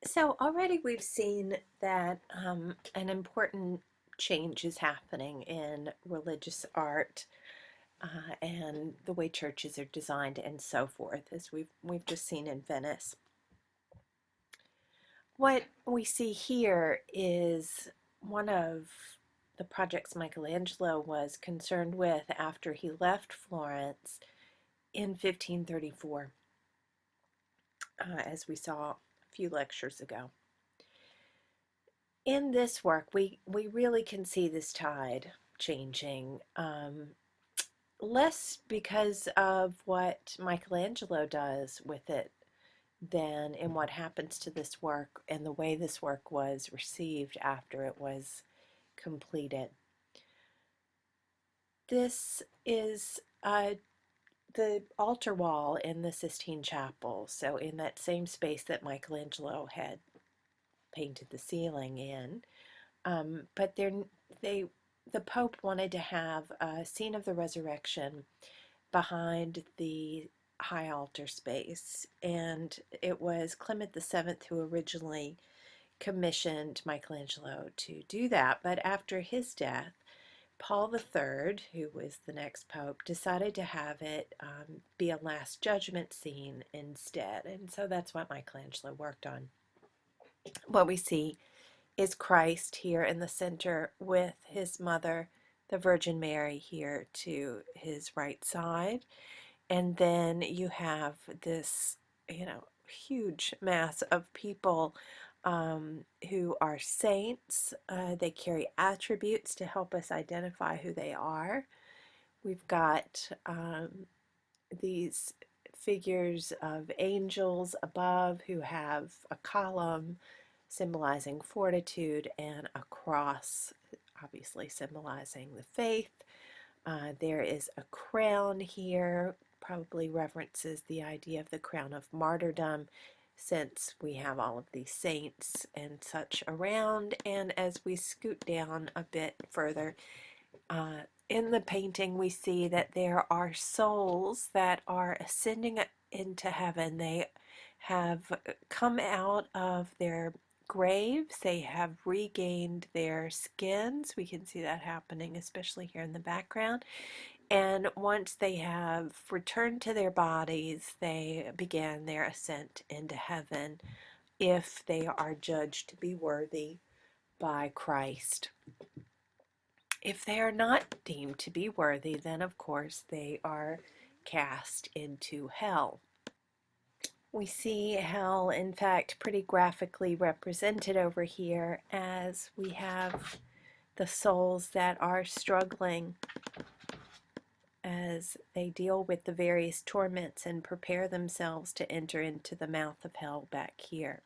So already we've seen that an important change is happening in religious art and the way churches are designed and so forth, as we've just seen in Venice. What we see here is one of the projects Michelangelo was concerned with after he left Florence in 1534, as we saw a few lectures ago. In this work, we really can see this tide changing, less because of what Michelangelo does with it than in what happens to this work and the way this work was received after it was completed. This is the altar wall in the Sistine Chapel, so in that same space that Michelangelo had painted the ceiling in. But they the Pope wanted to have a scene of the resurrection behind the high altar space, and it was Clement VII who originally commissioned Michelangelo to do that. But after his death, Paul III, who was the next pope, decided to have it be a Last Judgment scene instead, and so that's what Michelangelo worked on. What we see is Christ here in the center with his mother, the Virgin Mary, here to his right side. And then you have this, huge mass of people who are saints. They carry attributes to help us identify who they are. We've got these figures of angels above who have a column symbolizing fortitude and a cross, obviously symbolizing the faith. There is a crown here, probably references the idea of the crown of martyrdom, since we have all of these saints and such around. And as we scoot down a bit further, in the painting, we see that there are souls that are ascending into heaven. They have come out of their graves. They have regained their skins. We can see that happening, especially here in the background. And once they have returned to their bodies, they begin their ascent into heaven if they are judged to be worthy by Christ. If they are not deemed to be worthy, then of course they are cast into hell. We see hell, in fact, pretty graphically represented over here as we have the souls that are struggling as they deal with the various torments and prepare themselves to enter into the mouth of hell back here.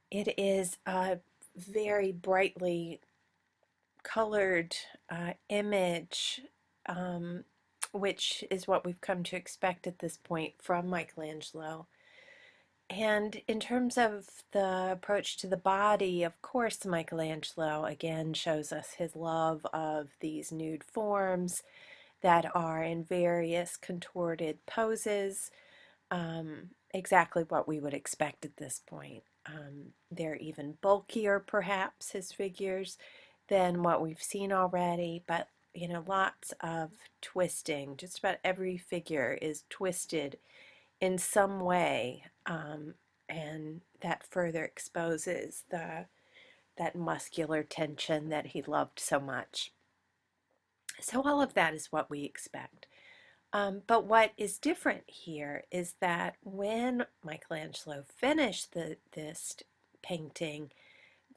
It is a very brightly colored image, which is what we've come to expect at this point from Michelangelo. And in terms of the approach to the body, of course, Michelangelo again shows us his love of these nude forms that are in various contorted poses, exactly what we would expect at this point. They're even bulkier, perhaps, his figures, than what we've seen already, but lots of twisting. Just about every figure is twisted in some way, and that further exposes that muscular tension that he loved so much. So all of that is what we expect. But what is different here is that when Michelangelo finished this painting,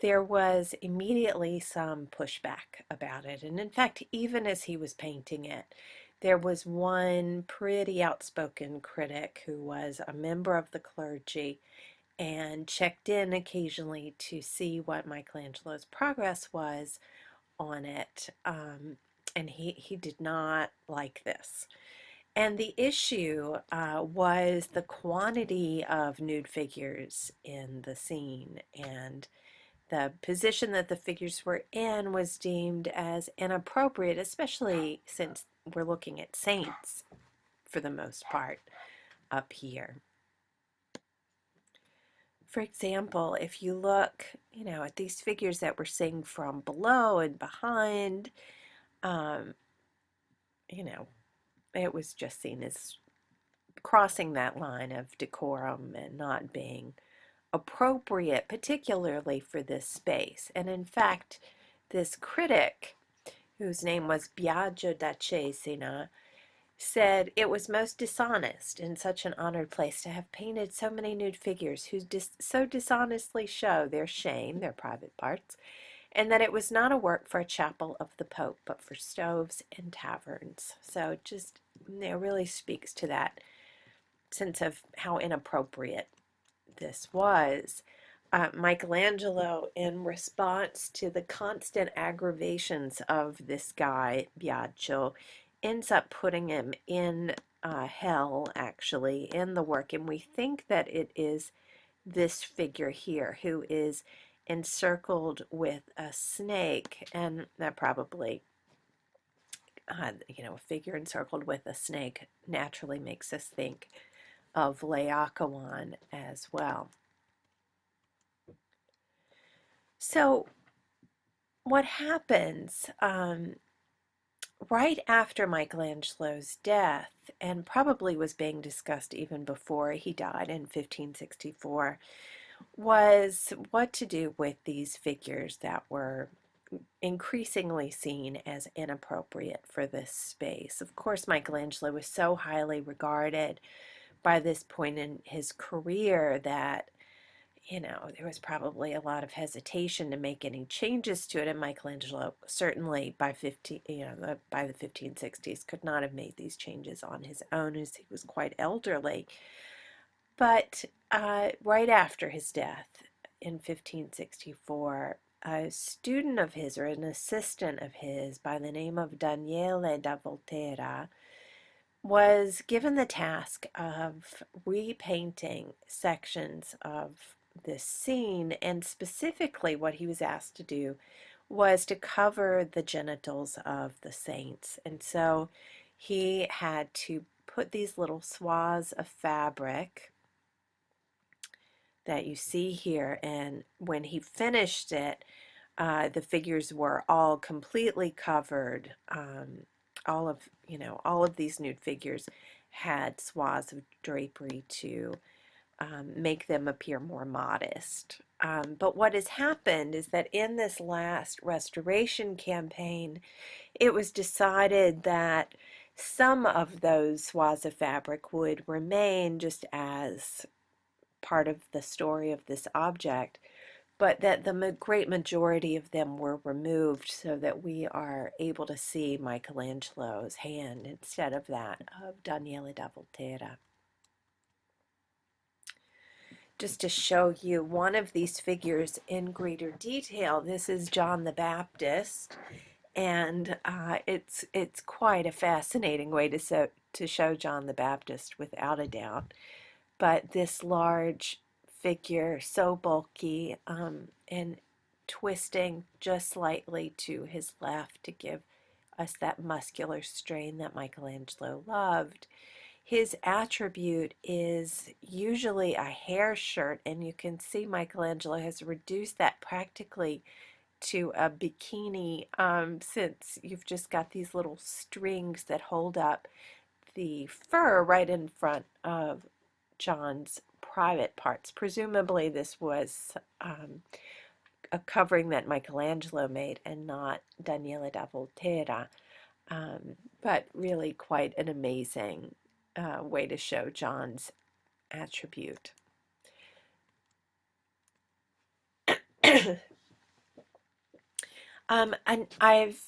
there was immediately some pushback about it. And in fact, even as he was painting it, there was one pretty outspoken critic who was a member of the clergy and checked in occasionally to see what Michelangelo's progress was on it. And he did not like this. And the issue was the quantity of nude figures in the scene, and the position that the figures were in was deemed as inappropriate, especially since we're looking at saints for the most part up here. For example, if you look, at these figures that we're seeing from below and behind, um, you know, it was just seen as crossing that line of decorum and not being appropriate, particularly for this space. And in fact, this critic, whose name was Biagio da Cesena, said it was most dishonest in such an honored place to have painted so many nude figures who so dishonestly show their shame, their private parts, and that it was not a work for a chapel of the Pope, but for stoves and taverns. So just, really speaks to that sense of how inappropriate this was. Michelangelo, in response to the constant aggravations of this guy, Biagio, ends up putting him in hell, actually, in the work. And we think that it is this figure here who is encircled with a snake, and that probably, a figure encircled with a snake naturally makes us think of Laocoon as well. So what happens right after Michelangelo's death, and probably was being discussed even before he died in 1564, was what to do with these figures that were increasingly seen as inappropriate for this space. Of course, Michelangelo was so highly regarded by this point in his career that there was probably a lot of hesitation to make any changes to it, and Michelangelo certainly by the 1560s could not have made these changes on his own, as he was quite elderly. But right after his death in 1564, a student of his, or an assistant of his, by the name of Daniele da Volterra, was given the task of repainting sections of this scene, and specifically what he was asked to do was to cover the genitals of the saints. And so he had to put these little swaths of fabric that you see here, and when he finished it, the figures were all completely covered. All of these nude figures had swaths of drapery to make them appear more modest. But what has happened is that in this last restoration campaign, it was decided that some of those swaths of fabric would remain just as part of the story of this object, but that the great majority of them were removed so that we are able to see Michelangelo's hand instead of that of Daniele da Volterra. Just to show you one of these figures in greater detail, this is John the Baptist, and it's quite a fascinating way to show John the Baptist, without a doubt. But this large figure, so bulky, and twisting just slightly to his left to give us that muscular strain that Michelangelo loved. His attribute is usually a hair shirt, and you can see Michelangelo has reduced that practically to a bikini, since you've just got these little strings that hold up the fur right in front of John's private parts. Presumably this was a covering that Michelangelo made and not Daniele da Volterra, but really quite an amazing way to show John's attribute. And I've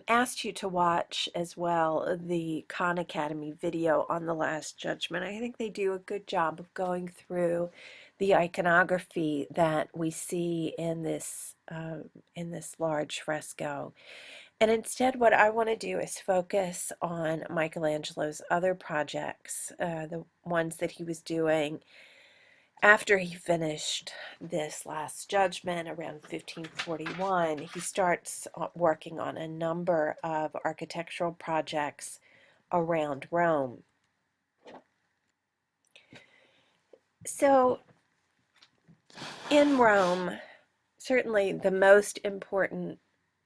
asked you to watch as well the Khan Academy video on the Last Judgment. I think they do a good job of going through the iconography that we see in this large fresco. And instead, what I want to do is focus on Michelangelo's other projects, the ones that he was doing after he finished this Last Judgment around 1541. He starts working on a number of architectural projects around Rome. So In Rome, certainly the most important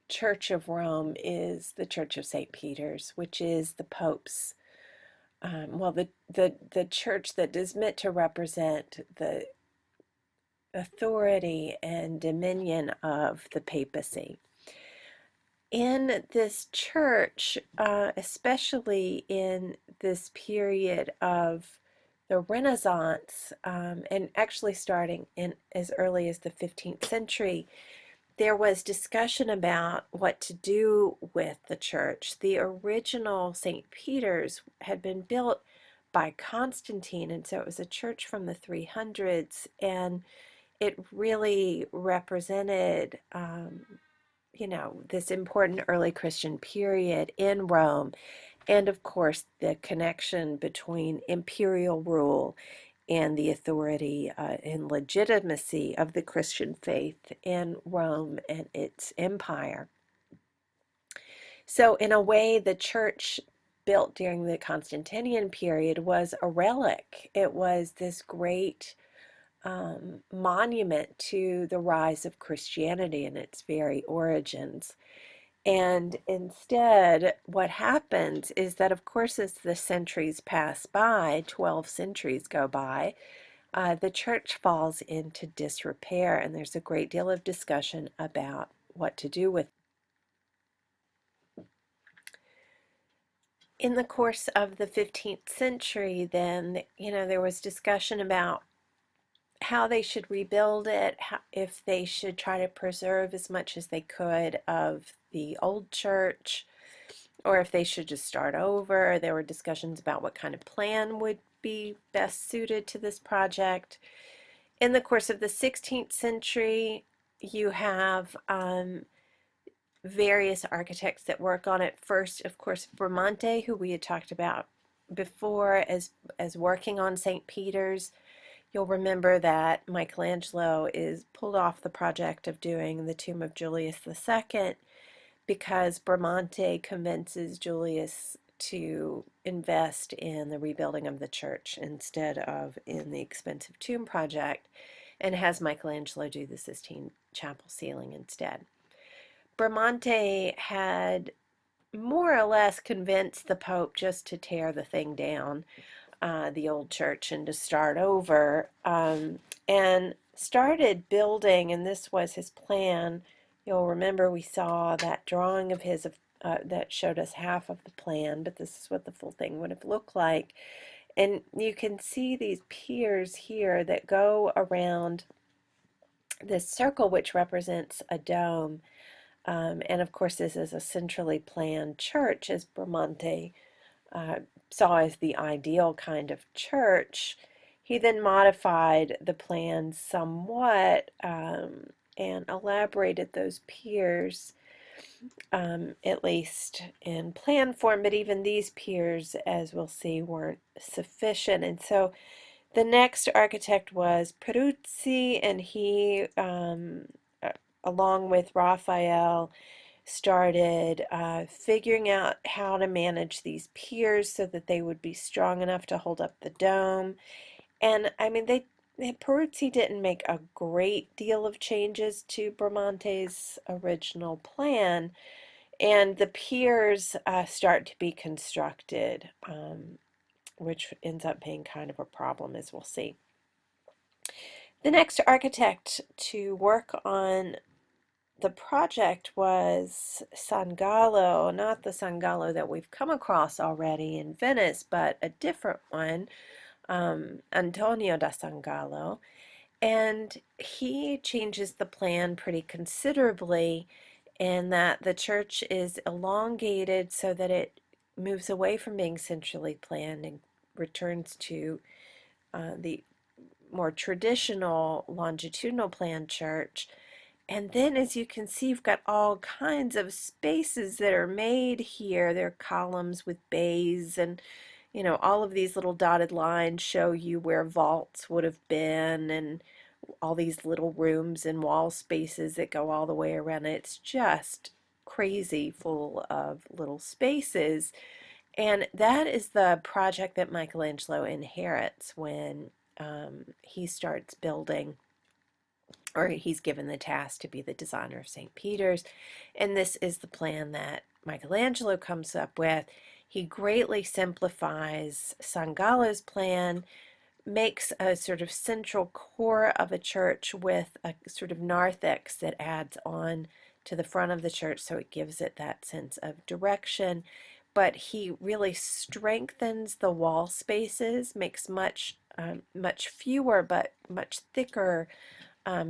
church of Rome is the Church of St. Peter's, which is the Pope's, well, the church that is meant to represent the authority and dominion of the papacy. In this church, especially in this period of the Renaissance, and actually starting in as early as the 15th century, there was discussion about what to do with the church. The original St. Peter's had been built by Constantine, and so it was a church from the 300s, and it really represented, this important early Christian period in Rome, and of course, the connection between imperial rule and the authority and legitimacy of the Christian faith in Rome and its empire. So, in a way, the church built during the Constantinian period was a relic. It was this great monument to the rise of Christianity and its very origins. And instead, what happens is that, of course, as the centuries pass by, 12 centuries go by, the church falls into disrepair, and there's a great deal of discussion about what to do with. In the course of the 15th century, then, there was discussion about how they should rebuild it, if they should try to preserve as much as they could of the old church, or if they should just start over. There were discussions about what kind of plan would be best suited to this project. In the course of the 16th century, you have various architects that work on it. First, of course, Bramante, who we had talked about before as working on St. Peter's. You'll remember that Michelangelo is pulled off the project of doing the tomb of Julius II because Bramante convinces Julius to invest in the rebuilding of the church instead of in the expensive tomb project, and has Michelangelo do the Sistine Chapel ceiling instead. Bramante had more or less convinced the Pope just to tear the thing down, the old church, and to start over, and started building, and this was his plan. You'll remember we saw that drawing of his that showed us half of the plan, but this is what the full thing would have looked like. And you can see these piers here that go around this circle, which represents a dome. And of course, this is a centrally planned church, as Bramante saw as the ideal kind of church. He then modified the plans somewhat, and elaborated those piers, at least in plan form, but even these piers, as we'll see, weren't sufficient. And so the next architect was Peruzzi, and he, along with Raphael, started figuring out how to manage these piers so that they would be strong enough to hold up the dome. And I mean, Peruzzi didn't make a great deal of changes to Bramante's original plan, and the piers start to be constructed, which ends up being kind of a problem, as we'll see. The next architect to work on the project was Sangallo, not the Sangallo that we've come across already in Venice, but a different one, Antonio da Sangallo. And he changes the plan pretty considerably in that the church is elongated so that it moves away from being centrally planned and returns to the more traditional longitudinal plan church. And then, as you can see, you've got all kinds of spaces that are made here. There are columns with bays, and all of these little dotted lines show you where vaults would have been, and all these little rooms and wall spaces that go all the way around it. It's just crazy full of little spaces. And that is the project that Michelangelo inherits when he starts building or he's given the task to be the designer of St. Peter's. And this is the plan that Michelangelo comes up with. He greatly simplifies Sangallo's plan, makes a sort of central core of a church with a sort of narthex that adds on to the front of the church, so it gives it that sense of direction. But he really strengthens the wall spaces, makes much fewer but much thicker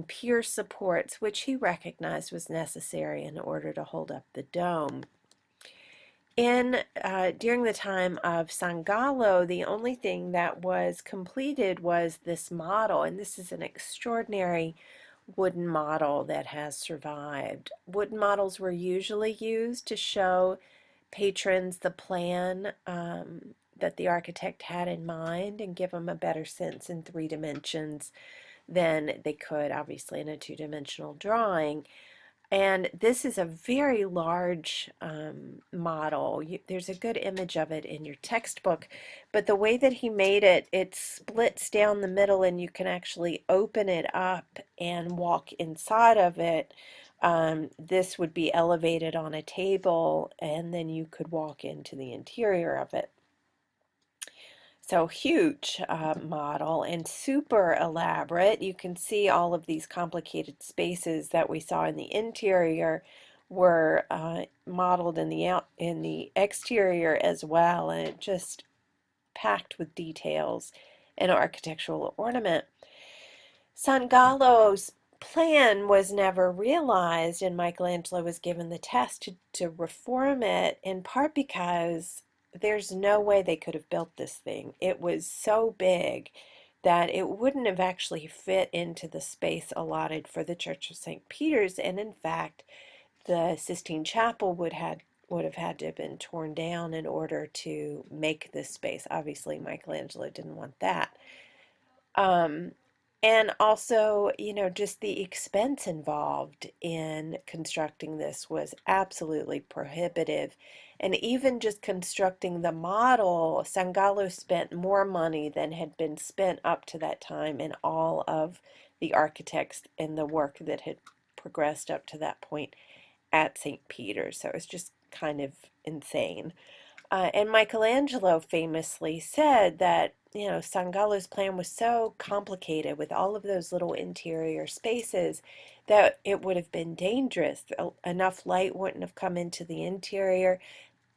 pier supports, which he recognized was necessary in order to hold up the dome. During the time of Sangallo, the only thing that was completed was this model, and this is an extraordinary wooden model that has survived. Wooden models were usually used to show patrons the plan that the architect had in mind and give them a better sense in 3 dimensions than they could, obviously, in a 2-dimensional drawing. And this is a very large model. There's a good image of it in your textbook, but the way that he made it, it splits down the middle and you can actually open it up and walk inside of it. This would be elevated on a table and then you could walk into the interior of it. So huge model and super elaborate. You can see all of these complicated spaces that we saw in the interior were modeled in the exterior as well, and it just packed with details and architectural ornament. Sangallo's plan was never realized, and Michelangelo was given the task to reform it, in part because there's no way they could have built this thing. It was so big that it wouldn't have actually fit into the space allotted for the Church of St. Peter's, and in fact, the Sistine Chapel would have had to have been torn down in order to make this space. Obviously, Michelangelo didn't want that. And also, just the expense involved in constructing this was absolutely prohibitive. And even just constructing the model, Sangallo spent more money than had been spent up to that time in all of the architects and the work that had progressed up to that point at St. Peter's. So it was just kind of insane. And Michelangelo famously said that, Sangallo's plan was so complicated with all of those little interior spaces that it would have been dangerous. Enough light wouldn't have come into the interior.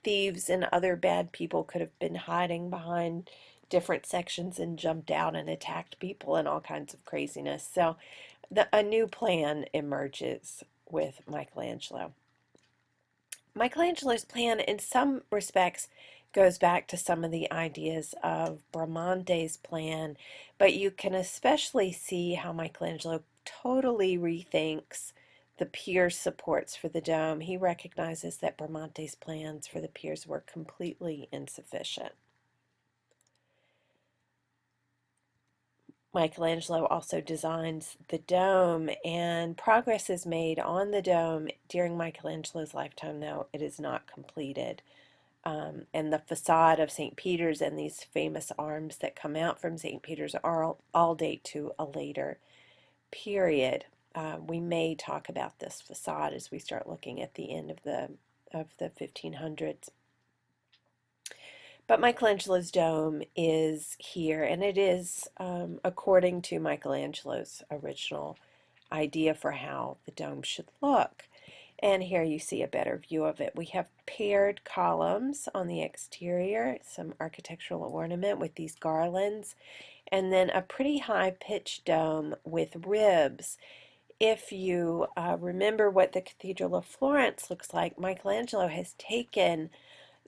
Thieves and other bad people could have been hiding behind different sections and jumped out and attacked people and all kinds of craziness. So a new plan emerges with Michelangelo. Michelangelo's plan, in some respects, goes back to some of the ideas of Bramante's plan, but you can especially see how Michelangelo totally rethinks the pier supports for the dome. He recognizes that Bramante's plans for the piers were completely insufficient. Michelangelo also designs the dome, and progress is made on the dome during Michelangelo's lifetime, though it is not completed. And the facade of St. Peter's and these famous arms that come out from St. Peter's all date to a later period. We may talk about this facade as we start looking at the end of the 1500s. But Michelangelo's dome is here, and it is according to Michelangelo's original idea for how the dome should look. And here you see a better view of it. We have paired columns on the exterior, some architectural ornament with these garlands, and then a pretty high-pitched dome with ribs. If you remember what the Cathedral of Florence looks like, Michelangelo has taken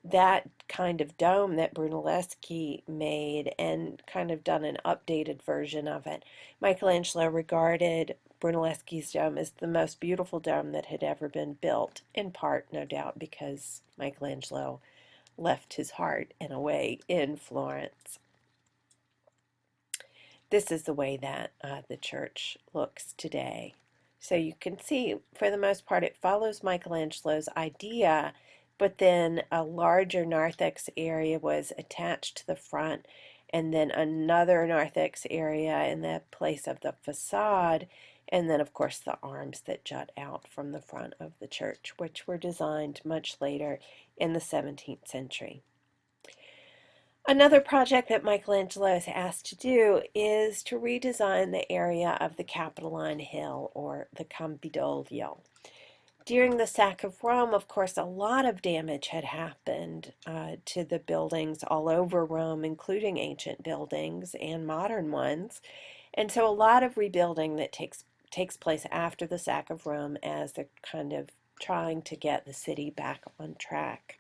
that kind of dome that Brunelleschi made and kind of done an updated version of it. Michelangelo regarded Brunelleschi's dome as the most beautiful dome that had ever been built, in part, no doubt, because Michelangelo left his heart, in a way, in Florence. This is the way that the church looks today. So you can see, for the most part, it follows Michelangelo's idea, but then a larger narthex area was attached to the front, and then another narthex area in the place of the facade, and then of course the arms that jut out from the front of the church, which were designed much later in the 17th century. Another project that Michelangelo is asked to do is to redesign the area of the Capitoline Hill, or the Campidoglio. During the sack of Rome, of course, a lot of damage had happened to the buildings all over Rome, including ancient buildings and modern ones. And so a lot of rebuilding that takes place after the sack of Rome as they're kind of trying to get the city back on track.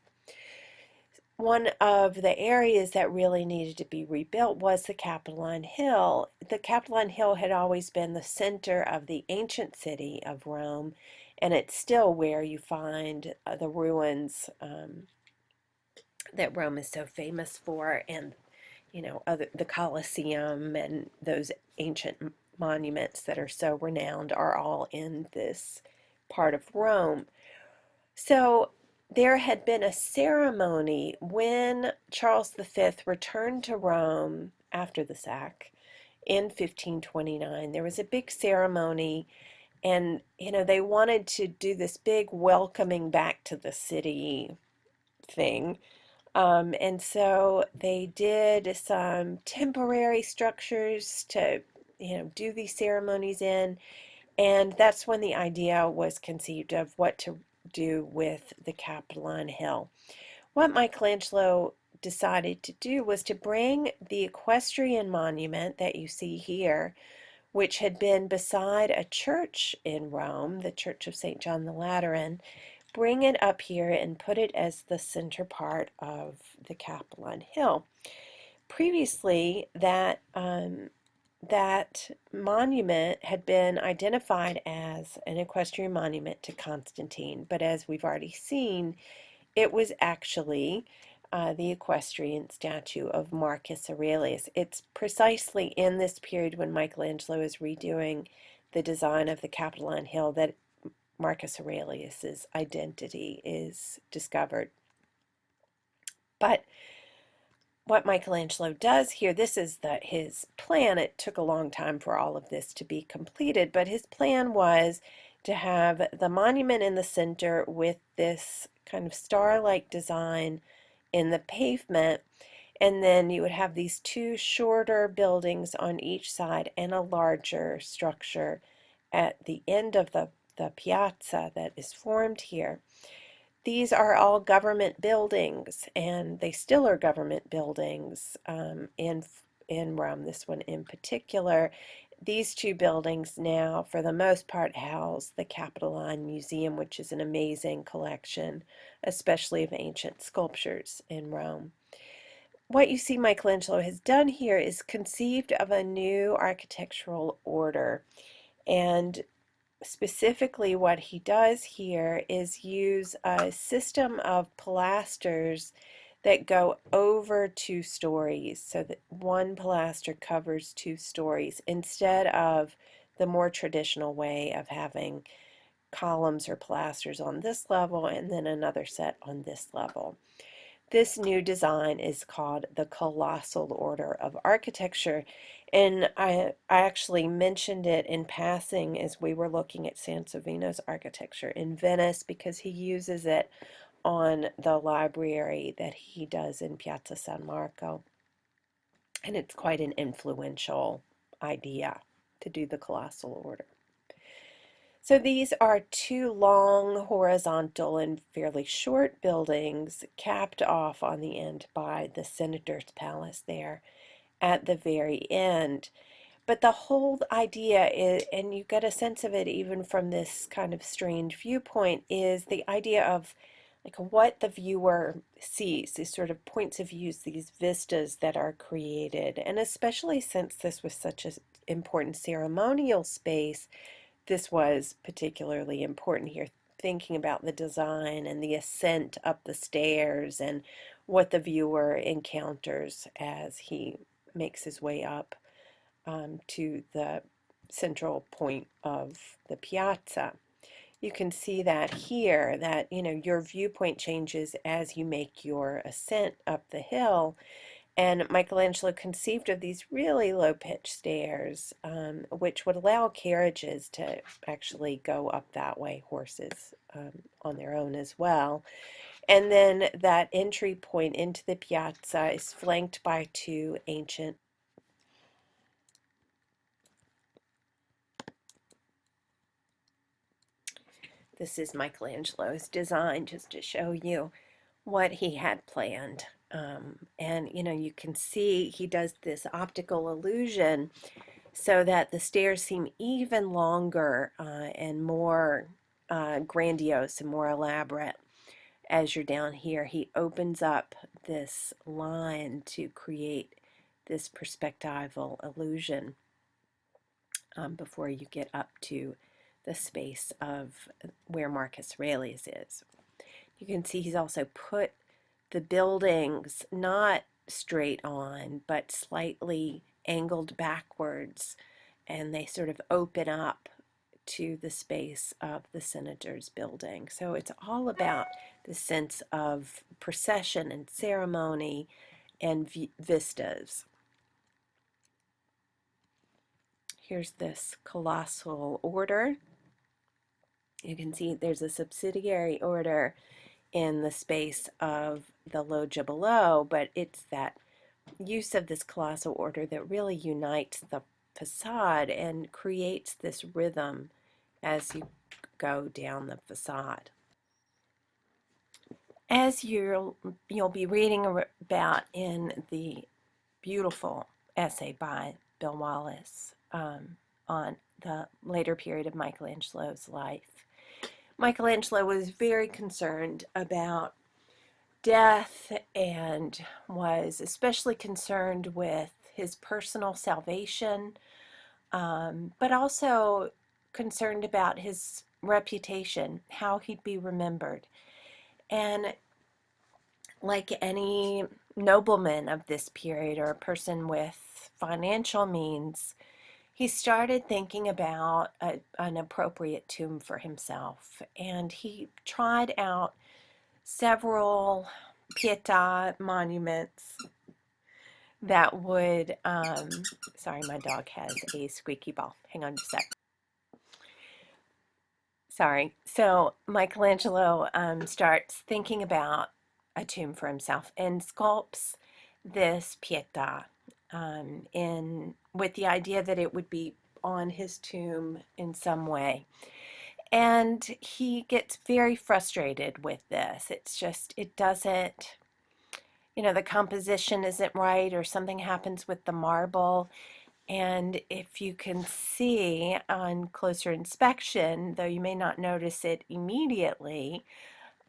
One of the areas that really needed to be rebuilt was the Capitoline Hill. The Capitoline Hill had always been the center of the ancient city of Rome, and it's still where you find the ruins that Rome is so famous for, and the Colosseum and those ancient monuments that are so renowned are all in this part of Rome. So there had been a ceremony when Charles V returned to Rome after the sack in 1529. There was a big ceremony, and they wanted to do this big welcoming back to the city thing. And so they did some temporary structures to do these ceremonies in, and that's when the idea was conceived of what to do with the Capitoline Hill. What Michelangelo decided to do was to bring the equestrian monument that you see here, which had been beside a church in Rome, the Church of St. John the Lateran, bring it up here and put it as the center part of the Capitoline Hill. Previously, that monument had been identified as an equestrian monument to Constantine, but as we've already seen, it was actually the equestrian statue of Marcus Aurelius. It's precisely in this period when Michelangelo is redoing the design of the Capitoline Hill that Marcus Aurelius's identity is discovered. But what Michelangelo does here, this is his plan. It took a long time for all of this to be completed, but his plan was to have the monument in the center with this kind of star-like design in the pavement, and then you would have these two shorter buildings on each side and a larger structure at the end of the piazza that is formed here. These are all government buildings, and they still are government buildings in Rome, this one in particular. These two buildings now, for the most part, house the Capitoline Museum, which is an amazing collection, especially of ancient sculptures in Rome. What you see Michelangelo has done here is conceived of a new architectural order, and specifically what he does here is use a system of pilasters that go over 2 stories, so that one pilaster covers 2 stories instead of the more traditional way of having columns or pilasters on this level and then another set on this level. This new design is called the Colossal Order of Architecture, and I actually mentioned it in passing as we were looking at Sansovino's architecture in Venice, because he uses it on the library that he does in Piazza San Marco, and it's quite an influential idea to do the Colossal Order. So these are 2 long, horizontal, and fairly short buildings capped off on the end by the Senator's Palace there at the very end. But the whole idea is, and you get a sense of it even from this kind of strange viewpoint, is the idea of like what the viewer sees, these sort of points of views, these vistas that are created. And especially since this was such an important ceremonial space, this was particularly important here, thinking about the design and the ascent up the stairs and what the viewer encounters as he makes his way up to the central point of the piazza. You can see that here, that your viewpoint changes as you make your ascent up the hill, And Michelangelo conceived of these really low-pitched stairs, which would allow carriages to actually go up that way, horses on their own as well. And then that entry point into the piazza is flanked by two ancient. This is Michelangelo's design, just to show you what he had planned. And you can see he does this optical illusion so that the stairs seem even longer and more grandiose and more elaborate as you're down here. He opens up this line to create this perspectival illusion before you get up to the space of where Marcus Aurelius is. You can see he's also put the buildings not straight on, but slightly angled backwards, and they sort of open up to the space of the senator's building. So it's all about the sense of procession and ceremony and vistas. Here's this colossal order. You can see there's a subsidiary order in the space of the loggia below, but it's that use of this colossal order that really unites the facade and creates this rhythm as you go down the facade. As you'll be reading about in the beautiful essay by Bill Wallace on the later period of Michelangelo's life, Michelangelo was very concerned about death and was especially concerned with his personal salvation, but also concerned about his reputation, how he'd be remembered. And like any nobleman of this period or a person with financial means, he started thinking about an appropriate tomb for himself. And he tried out several Pietà monuments that would, sorry, my dog has a squeaky ball. Hang on just a sec. Sorry. So Michelangelo starts thinking about a tomb for himself and sculpts this Pietà with the idea that it would be on his tomb in some way. And he gets very frustrated with this. It's just, it doesn't, the composition isn't right, or something happens with the marble. And if you can see on closer inspection, though you may not notice it immediately,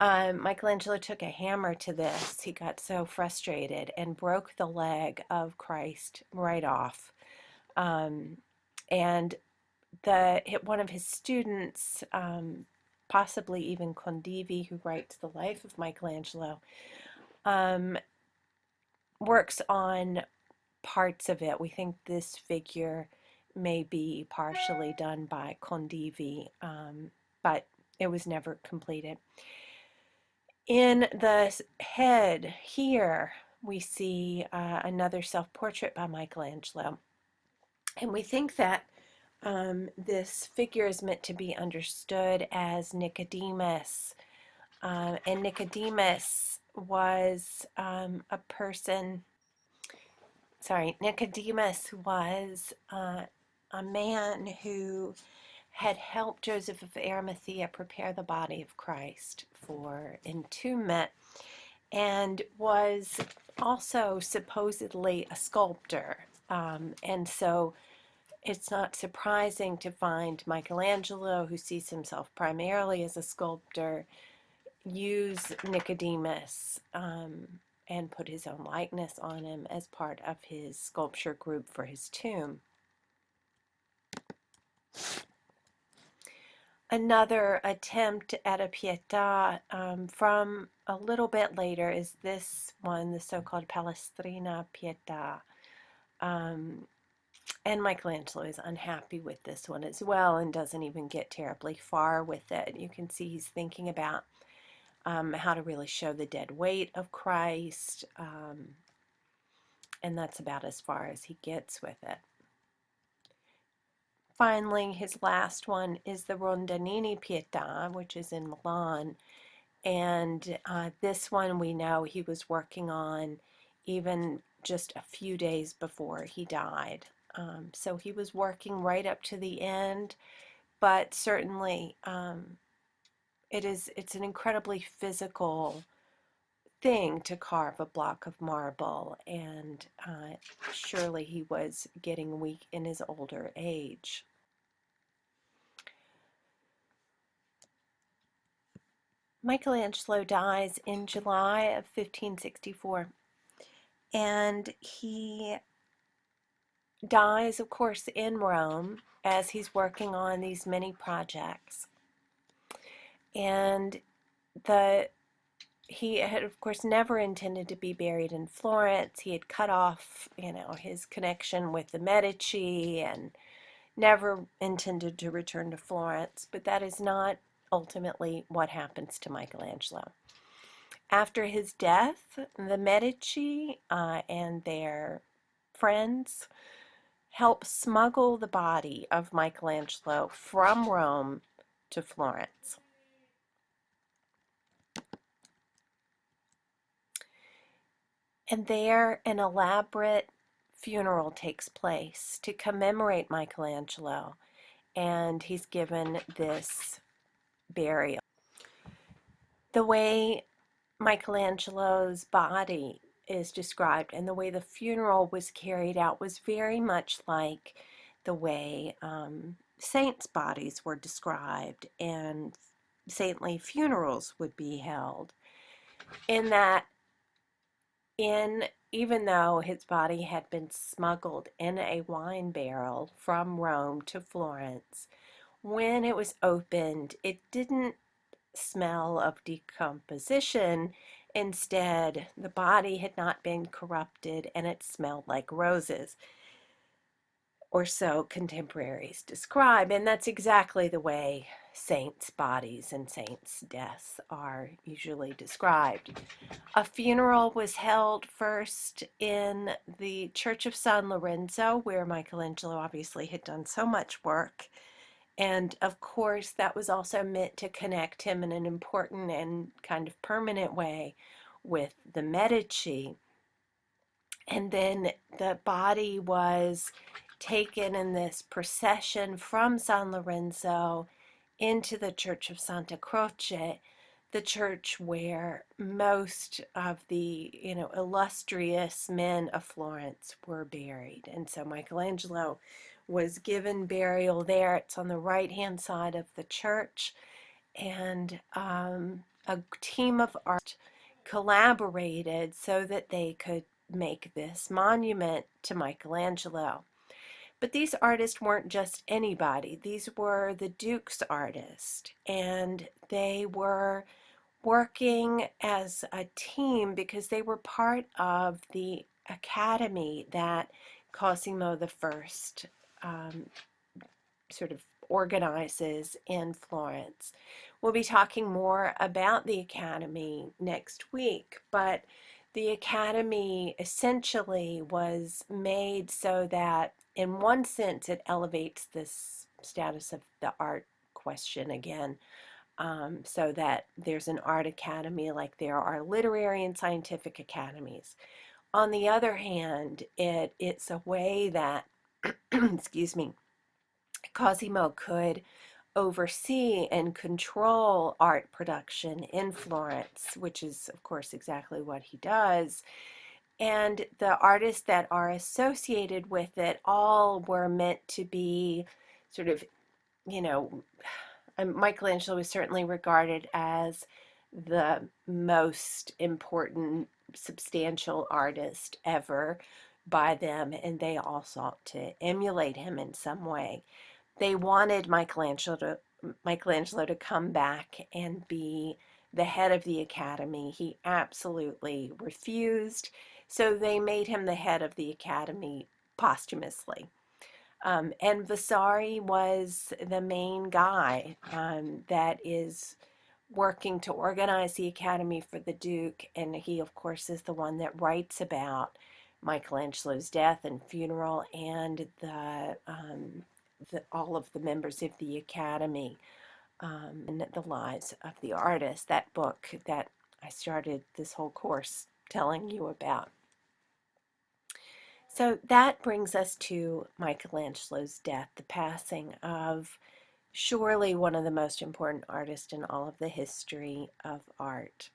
Michelangelo took a hammer to this. He got so frustrated and broke the leg of Christ right off. And one of his students, possibly even Condivi, who writes the life of Michelangelo, works on parts of it. We think this figure may be partially done by Condivi, but it was never completed. In the head here, we see another self-portrait by Michelangelo. And we think that this figure is meant to be understood as Nicodemus. And Nicodemus was Nicodemus was a man who had helped Joseph of Arimathea prepare the body of Christ for entombment, and was also supposedly a sculptor. And so it's not surprising to find Michelangelo, who sees himself primarily as a sculptor, use Nicodemus and put his own likeness on him as part of his sculpture group for his tomb. Another attempt at a Pietà from a little bit later is this one, the so-called Palestrina Pietà. And Michelangelo is unhappy with this one as well and doesn't even get terribly far with it. You can see he's thinking about how to really show the dead weight of Christ, and that's about as far as he gets with it. Finally, his last one is the Rondanini Pietà, which is in Milan. And this one we know he was working on even just a few days before he died. So he was working right up to the end, but certainly it's an incredibly physical thing to carve a block of marble, and surely he was getting weak in his older age. Michelangelo dies in July of 1564, and he dies, of course, in Rome as he's working on these many projects. And he had, of course, never intended to be buried in Florence. He had cut off, his connection with the Medici and never intended to return to Florence. But that is not ultimately what happens to Michelangelo. After his death, the Medici and their friends help smuggle the body of Michelangelo from Rome to Florence. And there, an elaborate funeral takes place to commemorate Michelangelo, and he's given this burial. The way Michelangelo's body is described and the way the funeral was carried out was very much like the way saints' bodies were described and saintly funerals would be held, in that even though his body had been smuggled in a wine barrel from Rome to Florence, when it was opened, it didn't smell of decomposition. Instead, the body had not been corrupted and it smelled like roses, or so contemporaries describe. And that's exactly the way saints' bodies and saints' deaths are usually described. A funeral was held first in the Church of San Lorenzo, where Michelangelo obviously had done so much work. And of course, that was also meant to connect him in an important and kind of permanent way with the Medici. And then the body was taken in this procession from San Lorenzo into the Church of Santa Croce, the church where most of the, illustrious men of Florence were buried. And so Michelangelo was given burial there. It's on the right-hand side of the church. And a team of art collaborated so that they could make this monument to Michelangelo. But these artists weren't just anybody. These were the Duke's artists, and they were working as a team because they were part of the academy that Cosimo I sort of organizes in Florence. We'll be talking more about the academy next week, but the academy essentially was made so that, in one sense, it elevates this status of the art question again, so that there's an art academy like there are literary and scientific academies. On the other hand, it's a way that, excuse me, Cosimo could oversee and control art production in Florence, which is, of course, exactly what he does. And the artists that are associated with it all were meant to be sort of, you know, Michelangelo was certainly regarded as the most important, substantial artist ever by them, and they all sought to emulate him in some way. They wanted Michelangelo to come back and be the head of the academy. He absolutely refused, so they made him the head of the academy posthumously. And Vasari was the main guy that is working to organize the academy for the Duke, and he, of course, is the one that writes about Michelangelo's death and funeral, and all of the members of the Academy, and the lives of the artists. That book that I started this whole course telling you about. So that brings us to Michelangelo's death, the passing of surely one of the most important artists in all of the history of art.